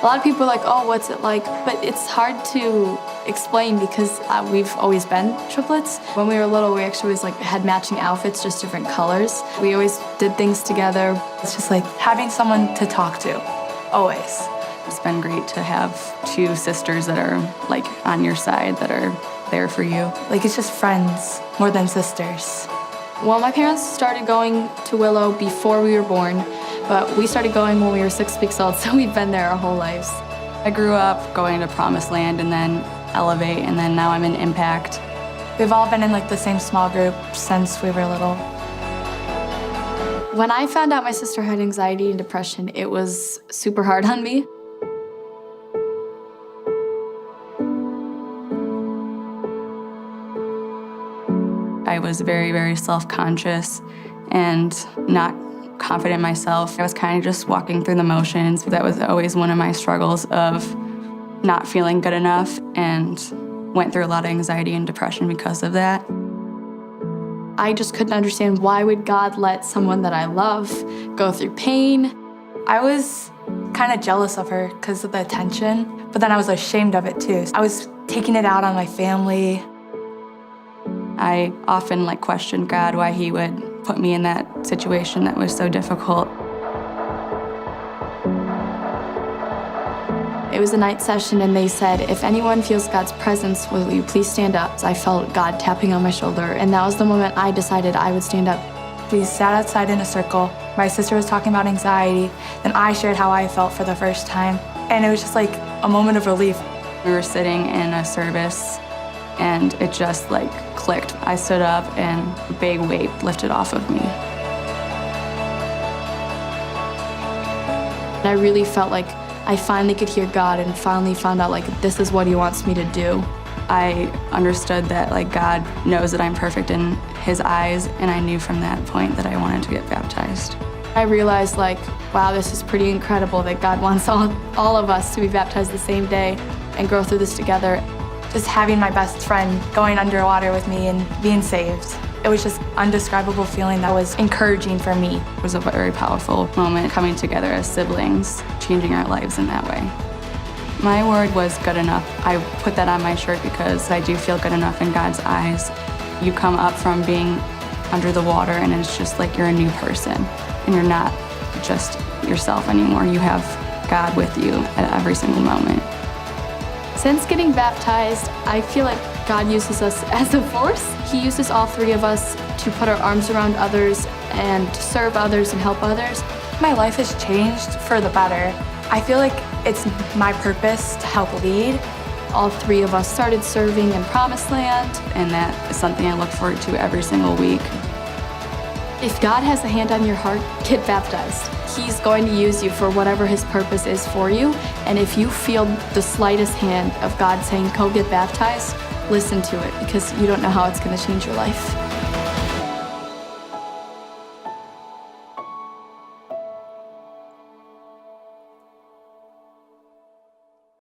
A lot of people are like, oh, what's it like? But it's hard to explain because we've always been triplets. When we were little, we actually always had matching outfits, just different colors. We always did things together. It's just like having someone to talk to, always. It's been great to have two sisters that are on your side, that are there for you. It's just friends more than sisters. Well, my parents started going to Willow before we were born, but we started going when we were 6 weeks old, so we've been there our whole lives. I grew up going to Promised Land and then Elevate, and then now I'm in Impact. We've all been in the same small group since we were little. When I found out my sister had anxiety and depression, it was super hard on me. I was very, very self-conscious and not confident in myself. I was kind of just walking through the motions. That was always one of my struggles of not feeling good enough, and went through a lot of anxiety and depression because of that. I just couldn't understand, why would God let someone that I love go through pain? I was kind of jealous of her because of the attention, but then I was ashamed of it too. I was taking it out on my family. I often questioned God, why he would put me in that situation that was so difficult. It was a night session, and they said, if anyone feels God's presence, will you please stand up? I felt God tapping on my shoulder, and that was the moment I decided I would stand up. We sat outside in a circle. My sister was talking about anxiety, and I shared how I felt for the first time. And it was just a moment of relief. We were sitting in a service, and it just clicked. I stood up, and a big weight lifted off of me. And I really felt like I finally could hear God and finally found out this is what he wants me to do. I understood that God knows that I'm perfect in his eyes, and I knew from that point that I wanted to get baptized. I realized wow, this is pretty incredible that God wants all of us to be baptized the same day and grow through this together. Just having my best friend going underwater with me and being saved. It was just an indescribable feeling that was encouraging for me. It was a very powerful moment, coming together as siblings, changing our lives in that way. My word was good enough. I put that on my shirt because I do feel good enough in God's eyes. You come up from being under the water, and it's just you're a new person, and you're not just yourself anymore. You have God with you at every single moment. Since getting baptized, I feel like God uses us as a force. He uses all three of us to put our arms around others and to serve others and help others. My life has changed for the better. I feel like it's my purpose to help lead. All three of us started serving in Promised Land. And that is something I look forward to every single week. If God has a hand on your heart, get baptized. He's going to use you for whatever his purpose is for you. And if you feel the slightest hand of God saying, go get baptized, listen to it, because you don't know how it's going to change your life.